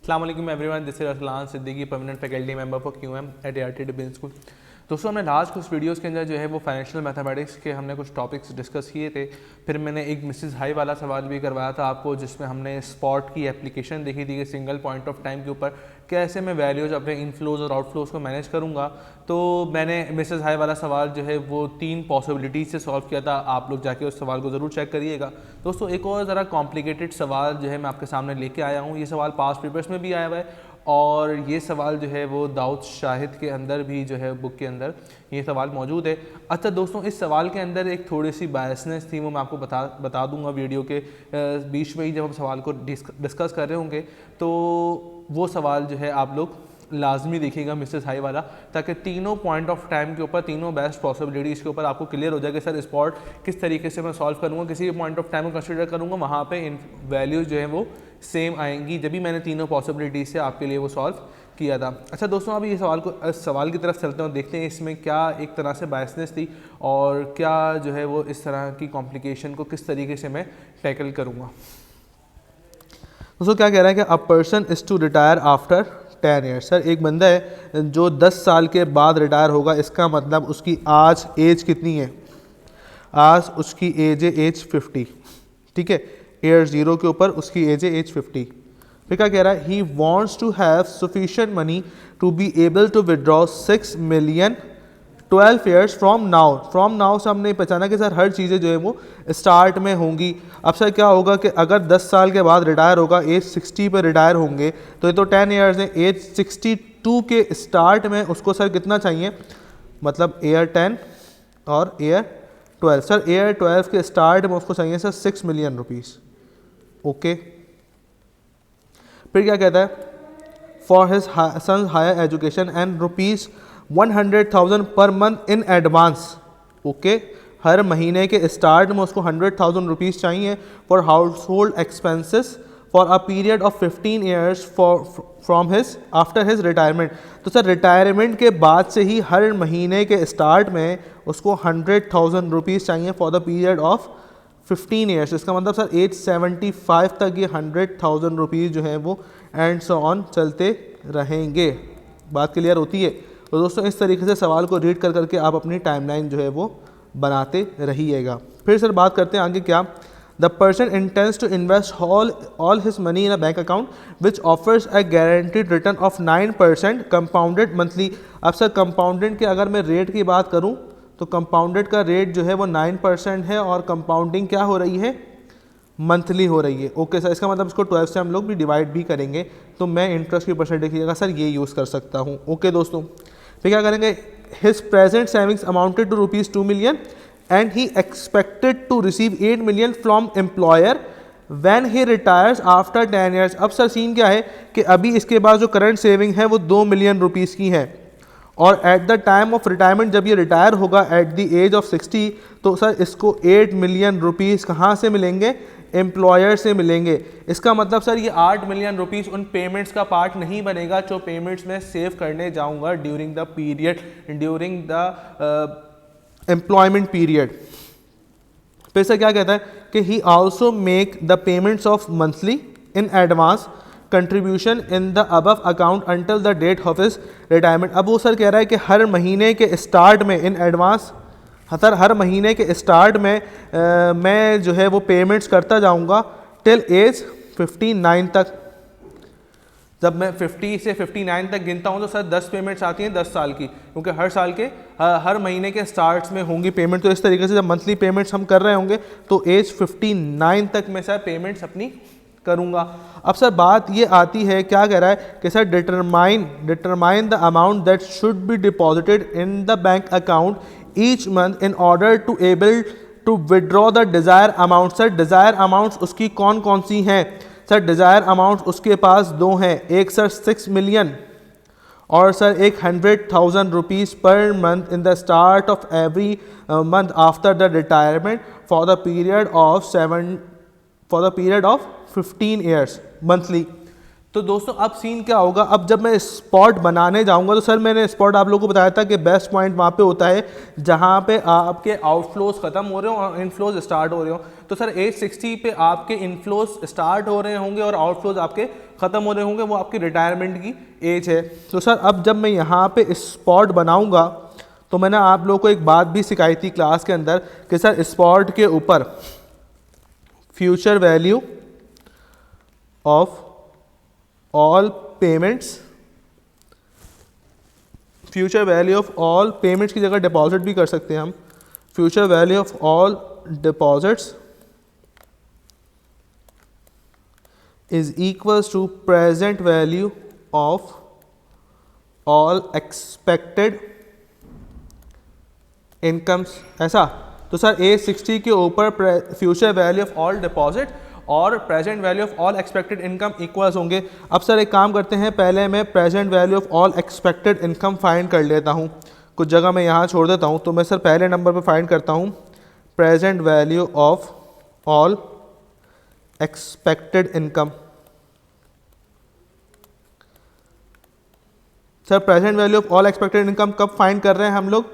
अस्सलाम वालेकुम everyone, this is Arsalan Siddiqui, permanent faculty member for QM at ART defence school. दोस्तों, हमने लास्ट कुछ वीडियोस के अंदर जो है वो फाइनेंशियल मैथमेटिक्स के हमने कुछ टॉपिक्स डिस्कस किए थे। फिर मैंने एक मिसेस हाई वाला सवाल भी करवाया था आपको, जिसमें हमने स्पॉट की एप्लीकेशन देखी थी कि सिंगल पॉइंट ऑफ टाइम के ऊपर कैसे मैं वैल्यूज अपने इनफ्लोज और आउटफ्लोज को मैनेज करूँगा। तो मैंने मिसेस हाई वाला सवाल जो है वो 3 पॉसिबिलिटीज़ से सॉल्व किया था। आप लोग जाके उस सवाल को ज़रूर चेक करिएगा। दोस्तों, एक और ज़रा कॉम्प्लिकेटेड सवाल जो है मैं आपके सामने लेके आया हूँ। ये सवाल पास्ट पेपर्स में भी आया हुआ है और ये सवाल जो है वो दाऊद शाहिद के अंदर भी जो है बुक के अंदर ये सवाल मौजूद है। अच्छा दोस्तों, इस सवाल के अंदर एक थोड़ी सी बायसनेस थी, वो मैं आपको बता दूंगा वीडियो के बीच में ही। जब हम सवाल को डिस्कस कर रहे होंगे तो वो सवाल जो है आप लोग लाजमी देखिएगा मिसेस हाई वाला, ताकि तीनों पॉइंट ऑफ टाइम के ऊपर, तीनों बेस्ट पॉसिबिलिटीज़ के ऊपर आपको क्लियर हो जाए कि सर स्पॉट किस तरीके से मैं सॉल्व करूँगा, किसी भी पॉइंट ऑफ टाइम को कंसिडर करूँगा, वहाँ पे इन वैल्यूज़ जो है वो सेम आएंगी, जब भी मैंने तीनों पॉसिबिलिटीज़ से आपके लिए वो सॉल्व किया था। अच्छा दोस्तों, अभी ये सवाल की तरफ चलते हैं और देखते हैं इसमें क्या एक तरह से बायसनेस थी और क्या जो है वो इस तरह की कॉम्प्लिकेशन को किस तरीके से मैं टैकल करूँगा। दोस्तों, क्या कह रहा है कि a person is to retire after 10 years. Sir, एक बंदा है जो 10 साल के बाद रिटायर होगा, इसका मतलब उसकी आज एज कितनी है? आज उसकी एज है एज 50। ठीक है, ईयर 0 के ऊपर उसकी एज है एज 50। फिर क्या कह रहा है? He wants to have sufficient money to be able to withdraw 6 million 12 years from now. From now से हमने पहचाना कि सर हर चीज़ें जो है वो स्टार्ट में होंगी। अब सर क्या होगा कि अगर 10 साल के बाद रिटायर होगा, एज 60 पर रिटायर होंगे, तो ये तो 10 ईयर्स है। एज 62 के स्टार्ट में उसको सर कितना चाहिए? मतलब ईयर 10 और ईयर 12। सर ईयर 12 के स्टार्ट में उसको चाहिए सर 6 मिलियन रुपीज़। ओके, फिर क्या कहता है? For his sons higher education and rupees 100,000 per month in advance. Okay, हर महीने के स्टार्ट में उसको 100,000 रुपीज़ चाहिए for household expenses for a period of 15 years from his after his retirement. तो सर रिटायरमेंट के बाद से ही हर महीने के स्टार्ट में उसको 100,000 रुपीज़ चाहिए for the period of 15 years. इसका मतलब सर एज 75 तक ये 100,000 रुपीज़ जो है वो एंड सो ऑन चलते रहेंगे। बात क्लियर होती है? तो दोस्तों, इस तरीके से सवाल को रीड कर करके आप अपनी टाइमलाइन जो है वो बनाते रहिएगा। फिर सर बात करते हैं आगे क्या? The person intends to invest all his money in a bank account which offers a guaranteed return of 9% compounded monthly. अब सर कंपाउंडेड के अगर मैं रेट की बात करूँ तो कंपाउंडेड का रेट जो है वो 9% है और कंपाउंडिंग क्या हो रही है? मंथली हो रही है। ओके सर, इसका मतलब इसको 12 से हम लोग भी डिवाइड भी करेंगे, तो मैं इंटरेस्ट की परसेंटेज की जगह सर ये यूज़ कर सकता हूँ। ओके दोस्तों, फिर क्या करेंगे? His present savings amounted to rupees 2 million and he expected to receive 8 million from employer when he retires after 10 years. अब सर सीन क्या है कि अभी इसके बाद जो करंट सेविंग है वो 2 मिलियन रुपीज़ की है और at the time of retirement जब ये रिटायर होगा एट द एज ऑफ 60, तो सर इसको 8 मिलियन रुपीज़ कहाँ से मिलेंगे? एम्प्लॉयर से मिलेंगे। इसका मतलब सर ये 8 मिलियन रुपीज़ उन पेमेंट्स का पार्ट नहीं बनेगा जो पेमेंट्स मैं सेव करने जाऊंगा during the period, during the employment period. फिर सर क्या कहता है कि he also make the payments of monthly in advance contribution in the above account until the date of his retirement. अब वो सर कह रहा है कि हर महीने के स्टार्ट में इन एडवांस, सर हर महीने के स्टार्ट में मैं जो है वो पेमेंट्स करता जाऊंगा टिल एज 59 तक। जब मैं 50 से 59 तक गिनता हूं तो सर 10 पेमेंट्स आती हैं 10 साल की, क्योंकि हर महीने के स्टार्ट्स में होंगी पेमेंट। तो इस तरीके से जब मंथली पेमेंट्स हम कर रहे होंगे तो एज 59 तक मैं सर पेमेंट्स अपनी करूंगा। अब सर बात ये आती है, क्या कह रहा है कि sir determine the amount that should be deposited in the bank account each month in order to able to withdraw the desire amount. Sir desire amounts उसकी कौन कौन सी हैं? सर डिज़ायर अमाउंट्स उसके पास 2 हैं, एक सर 6 मिलियन और sir एक 100,000 rupees पर month in the start of every month after the retirement for the period of 15 years monthly. तो दोस्तों अब सीन क्या होगा, अब जब मैं स्पॉट बनाने जाऊंगा तो सर मैंने स्पॉट आप लोगों को बताया था कि बेस्ट पॉइंट वहाँ पे होता है जहाँ पे आपके आउटफ्लोज खत्म हो रहे हो और इनफ्लोज स्टार्ट हो रहे हो। तो सर एज 60 पे आपके इनफ्लोज स्टार्ट हो रहे होंगे और आउटफ्लोज आपके ख़त्म हो रहे होंगे, वो आपकी रिटायरमेंट की एज है। तो सर अब जब मैं यहाँ पे स्पॉट बनाऊँगा तो मैंने आप लोगों को एक बात भी सिखाई थी क्लास के अंदर कि सर स्पॉट के ऊपर future value of all payments, future value of all payments की जगह डिपॉजिट भी कर सकते हैं हम, future value of all deposits is equals to present value of all expected incomes. ऐसा तो सर एज 60 के ऊपर future value of all deposit और present value of all expected income equals होंगे। अब सर एक काम करते हैं, पहले मैं present value of all expected income find कर लेता हूँ, कुछ जगह मैं यहाँ छोड़ देता हूँ। तो मैं सर पहले नंबर पे फाइंड करता हूँ present value of all expected income. Sir present value of all expected income कब फाइंड कर रहे हैं हम लोग,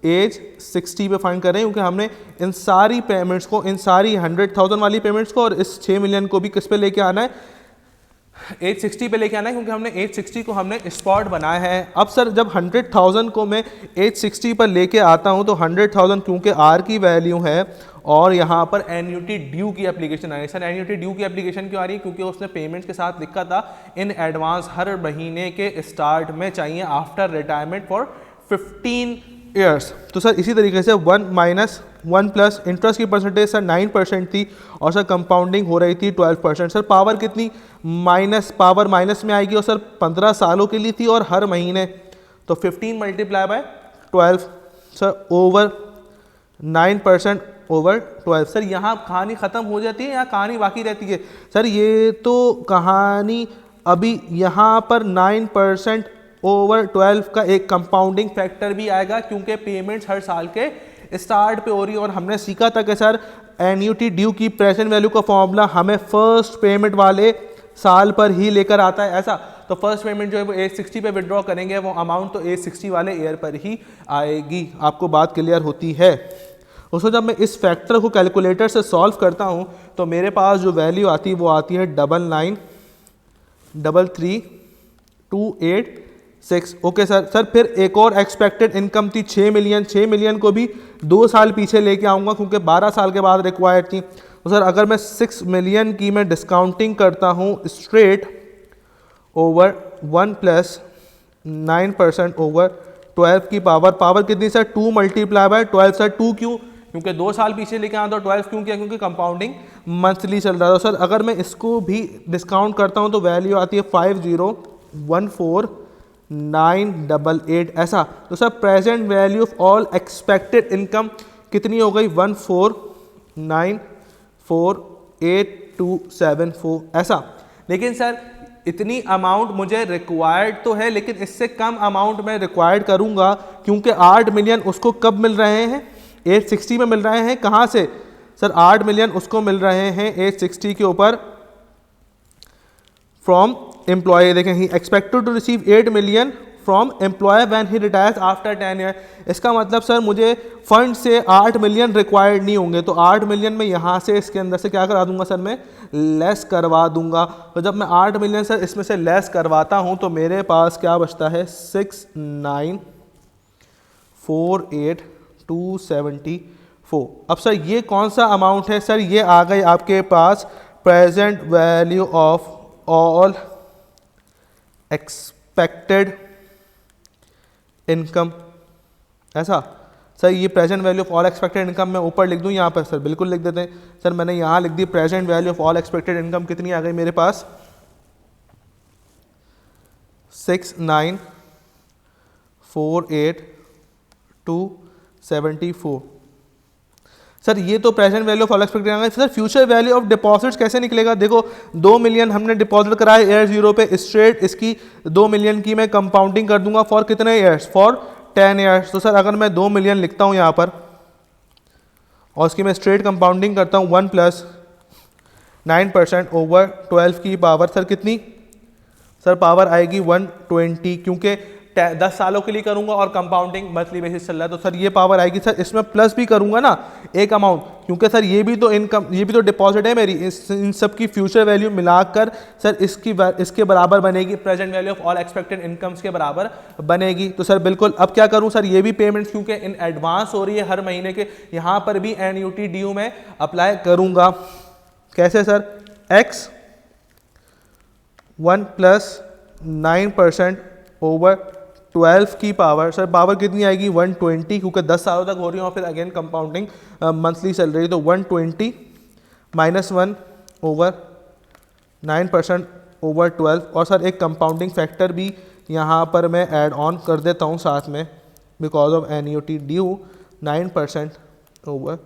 एज 60 पे फाइंड कर रहे हैं, क्योंकि हमने इन सारी पेमेंट्स को, इन सारी 100,000 वाली पेमेंट्स को और इस 6 मिलियन को भी किस पे लेके आना है, एज 60 पे लेके आना है, क्योंकि हमने एज 60 को हमने स्पॉट बनाया है। अब सर जब 100,000 को मैं एज 60 पर लेके आता हूं तो 100,000 क्योंकि आर की वैल्यू है और यहाँ पर एन्यूटी ड्यू की एप्लीकेशन आ रही है। सर एन्यूटी ड्यू की एप्लीकेशन क्यों आ रही है, क्योंकि उसने पेमेंट्स के साथ लिखा था इन एडवांस हर महीने के स्टार्ट में चाहिए आफ्टर रिटायरमेंट फॉर 15 ईयर्स। तो सर इसी तरीके से 1 माइनस 1 प्लस इंटरेस्ट की परसेंटेज सर 9% थी और सर कंपाउंडिंग हो रही थी 12%। सर पावर कितनी, माइनस, पावर माइनस में आएगी और सर 15 सालों के लिए थी और हर महीने, तो 15 multiply by 12 sir over 9% over 12। Sir यहाँ कहानी ख़त्म हो जाती है या कहानी बाकी रहती है, सर ये तो कहानी अभी यहाँ पर 9% ओवर 12 का एक कंपाउंडिंग फैक्टर भी आएगा, क्योंकि पेमेंट्स हर साल के स्टार्ट पे हो रही है। और हमने सीखा था कि सर एन्यूटी ड्यू की प्रेजेंट वैल्यू का फॉर्मूला हमें फर्स्ट पेमेंट वाले साल पर ही लेकर आता है। ऐसा तो फर्स्ट पेमेंट जो है वो एज 60 पे विड्रॉ करेंगे, वो अमाउंट तो एज 60 वाले ईयर पर ही आएगी। आपको बात क्लियर होती है। उसको जब मैं इस फैक्टर को कैलकुलेटर से सॉल्व करता हूँ तो मेरे पास जो वैल्यू आती है वो आती है 993328 ओके सर। सर फिर एक और एक्सपेक्टेड इनकम थी 6 मिलियन। 6 मिलियन को भी 2 साल पीछे लेके आऊँगा क्योंकि 12 साल के बाद रिक्वायर्ड थी। तो सर अगर मैं 6 मिलियन की मैं डिस्काउंटिंग करता हूँ स्ट्रेट ओवर 1 प्लस 9% ओवर 12 की पावर कितनी सर 2 मल्टीप्लाई बाय 12। सर 2 क्यों, क्योंकि 2 साल पीछे लेके आया तो 12 क्यों किया, क्योंकि कंपाउंडिंग मंथली चल रहा था। सर अगर मैं इसको भी डिस्काउंट करता हूँ तो वैल्यू आती है 5014988 ऐसा। तो sir present value of all expected income कितनी हो गई 1494824 ऐसा। लेकिन सर इतनी अमाउंट मुझे रिक्वायर्ड तो है, लेकिन इससे कम अमाउंट मैं रिक्वायर्ड करूंगा क्योंकि 8 मिलियन उसको कब मिल रहे हैं, एज 60 में मिल रहे हैं। कहाँ से सर 8 मिलियन उसको मिल रहे हैं एज 60 के ऊपर फ्रॉम एम्प्लॉय। देखें he expected to receive 8 million from employ when he retires after 10 year. इसका मतलब सर मुझे फंड से 8 मिलियन रिक्वायर्ड नहीं होंगे, तो 8 मिलियन में यहाँ से इसके अंदर से क्या करा दूंगा सर, मैं लेस करवा दूंगा। तो जब मैं 8 मिलियन सर इसमें से लेस करवाता हूँ तो मेरे पास क्या बचता है 6948274। अब सर ये कौन सा अमाउंट है, सर ये आ गए आपके पास present value of all expected income ऐसा। सर ये present value of all expected income मैं ऊपर लिख दूं यहाँ पर, सर बिल्कुल लिख देते हैं। सर मैंने यहाँ लिख the present value of all expected income कितनी आ गई मेरे पास 6948274। सर ये तो present value of all expected income. Sir future value of deposits कैसे निकलेगा, देखो 2 मिलियन हमने डिपॉजिट कराया ईयर 0 पे, स्ट्रेट इसकी 2 मिलियन की मैं कंपाउंडिंग कर दूंगा फॉर कितने ईयर्स, फॉर 10 ईयर्स। तो सर अगर मैं 2 मिलियन लिखता हूँ यहाँ पर और उसकी मैं स्ट्रेट कंपाउंडिंग करता हूँ 1 प्लस 9% ओवर 12 की पावर सर कितनी सर पावर आएगी 120, क्योंकि 10 सालों के लिए करूंगा और कंपाउंडिंग मंथली बेसिस चल रहा है, तो सर ये पावर आएगी। सर इसमें प्लस भी करूंगा ना एक अमाउंट, क्योंकि सर ये भी तो इनकम, ये भी तो डिपॉजिट है मेरी, इन सब की फ्यूचर वैल्यू मिलाकर सर इसके बराबर बनेगी, present value of all expected incomes के बराबर बनेगी। तो सर बिल्कुल अब क्या करूं सर, ये भी पेमेंट्स क्योंकि इन एडवांस हो रही है हर महीने के, यहाँ पर भी एन्युटी ड्यू में अप्लाई करूंगा। कैसे सर, x 1 + 9% ओवर 12 की पावर, सर पावर कितनी आएगी 120, क्योंकि 10 सालों तक हो रही है और फिर अगेन कंपाउंडिंग मंथली चल रही है, तो 120 - 1 ओवर 9% ओवर 12, और सर एक कंपाउंडिंग फैक्टर भी यहाँ पर मैं ऐड ऑन कर देता हूँ साथ में, because of annuity due 9% over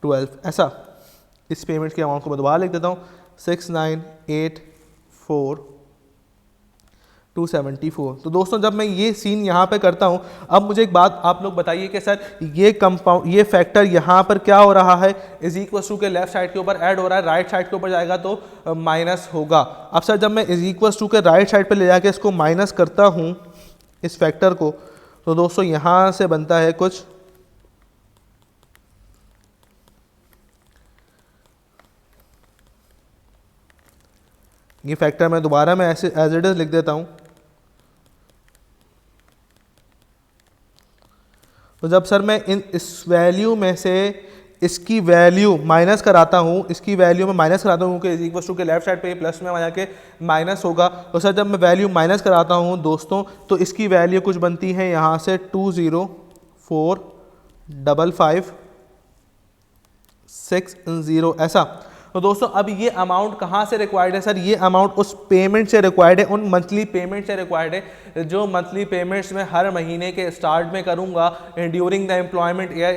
12, ऐसा। इस पेमेंट के अमाउंट को मैं दोबारा लिख देता हूँ, 6984,274। तो दोस्तों जब मैं ये सीन यहाँ पे करता हूँ, अब मुझे एक बात आप लोग बताइए कि सर ये फैक्टर यहाँ पर क्या हो रहा है, इज इक्वल टू के लेफ्ट साइड के ऊपर ऐड हो रहा है, राइट साइड के ऊपर जाएगा तो माइनस होगा। अब सर जब मैं इज इक्वल टू के राइट साइड पर ले जाके इसको माइनस करता हूँ इस फैक्टर को, तो दोस्तों यहाँ से बनता है कुछ, ये फैक्टर मैं दोबारा मैं ऐसे एज इट इज लिख देता हूं। तो जब सर मैं इस वैल्यू में से इसकी वैल्यू माइनस कराता हूं, इसकी वैल्यू में माइनस कराता हूं क्योंकि इक्वल टू के लेफ्ट साइड पे प्लस में आ जाके माइनस होगा, तो सर जब मैं वैल्यू माइनस कराता हूं दोस्तों, तो इसकी वैल्यू कुछ बनती है यहाँ से 2045560 ऐसा। तो दोस्तों अब ये अमाउंट कहाँ से रिक्वायर्ड है सर, ये अमाउंट उस पेमेंट से रिक्वायर्ड है, उन मंथली पेमेंट से रिक्वायर्ड है जो मंथली पेमेंट्स में हर महीने के स्टार्ट में करूँगा during the employment year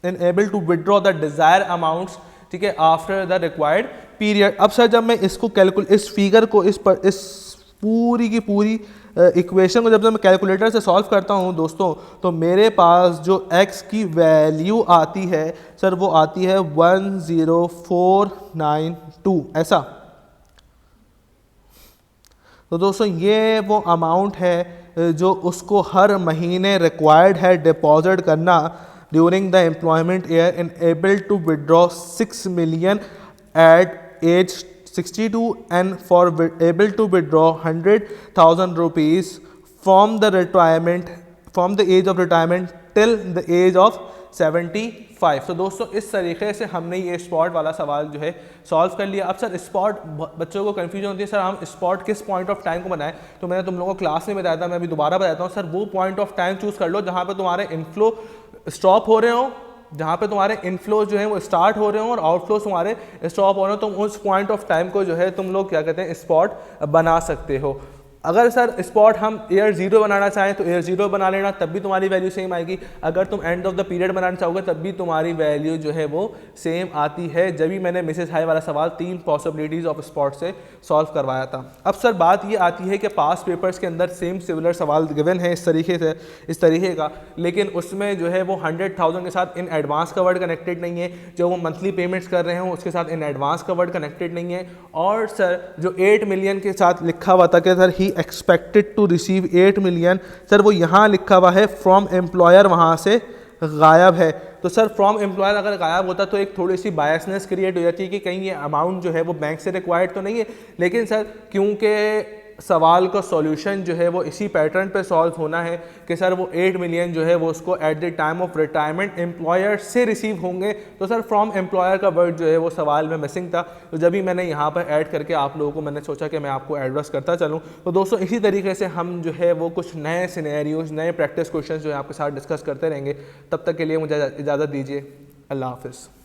in able to withdraw the desire amounts, ठीक है, आफ्टर द रिक्वायर्ड पीरियड। अब सर जब मैं इसको इस फिगर को इस पूरी की पूरी इक्वेशन को जब मैं कैलकुलेटर से सॉल्व करता हूं दोस्तों, तो मेरे पास जो x की वैल्यू आती है सर वो आती है 10492 ऐसा। तो दोस्तों ये वो अमाउंट है जो उसको हर महीने रिक्वायर्ड है डिपॉजिट करना during the employment year in able to withdraw 6 million at age 62 and for able to withdraw 100,000 rupees from the age of retirement till the age of 75। तो दोस्तों इस तरीके से हमने ये स्पॉट वाला सवाल जो है सॉल्व कर लिया। अब सर स्पॉट बच्चों को कन्फ्यूजन होती है सर हम स्पॉट किस पॉइंट ऑफ टाइम को बनाएं, तो मैंने तुम लोगों को क्लास में बताया था, मैं अभी दोबारा बताता हूँ सर, वो पॉइंट ऑफ टाइम चूज़ कर लो जहाँ पर तुम्हारे इनफ्लो स्टॉप हो रहे हो, जहाँ पे तुम्हारे इनफ्लो जो है वो स्टार्ट हो रहे हो और आउटफ्लो तुम्हारे स्टॉप हो रहे हो, तुम उस पॉइंट ऑफ टाइम को जो है तुम लोग क्या कहते हैं स्पॉट बना सकते हो। अगर सर स्पॉट हम ईयर 0 बनाना चाहें तो ईयर 0 बना लेना, तब भी तुम्हारी वैल्यू सेम आएगी। अगर तुम एंड ऑफ द पीरियड बनाना चाहोगे तब भी तुम्हारी वैल्यू जो है वो सेम आती है। जब भी मैंने मिसेस हाई वाला सवाल 3 पॉसिबिलिटीज़ ऑफ स्पॉट से सॉल्व करवाया था। अब सर बात ये आती है कि पास पेपर्स के अंदर सेम सिमिलर सवाल गिवन है इस तरीके का, लेकिन उसमें जो है वो 100,000 के साथ इन एडवांस का वर्ड कनेक्टेड नहीं है, जो वो मंथली पेमेंट्स कर रहे हो उसके साथ इन एडवांस का वर्ड कनेक्टेड नहीं है, और सर जो 8 million के साथ लिखा हुआ था कि sir he expected to receive 8 million, sir वो यहाँ लिखा हुआ है फ्रॉम एम्प्लॉयर, वहाँ से गायब है। तो सर फ्रॉम एम्प्लॉयर अगर गायब होता तो एक थोड़ी सी बायसनेस क्रिएट हो जाती है कि कहीं ये अमाउंट जो है वो बैंक से रिक्वायर्ड तो नहीं है, लेकिन सर क्योंकि सवाल का सॉल्यूशन जो है वो इसी पैटर्न पे सॉल्व होना है कि सर वो 8 million जो है वो उसको at the time of retirement employer से रिसीव होंगे, तो सर फ्रॉम एम्प्लॉयर का वर्ड जो है वो सवाल में मिसिंग था। तो जब भी मैंने यहाँ पर ऐड करके आप लोगों को मैंने सोचा कि मैं आपको एड्रेस करता चलूँ। तो दोस्तों इसी तरीके से हम जो है वो कुछ नए सिनेरियोज, नए प्रैक्टिस क्वेश्चन जो है आपके साथ डिस्कस करते रहेंगे। तब तक के लिए मुझे इजाज़त दीजिए। अल्लाह हाफिज़।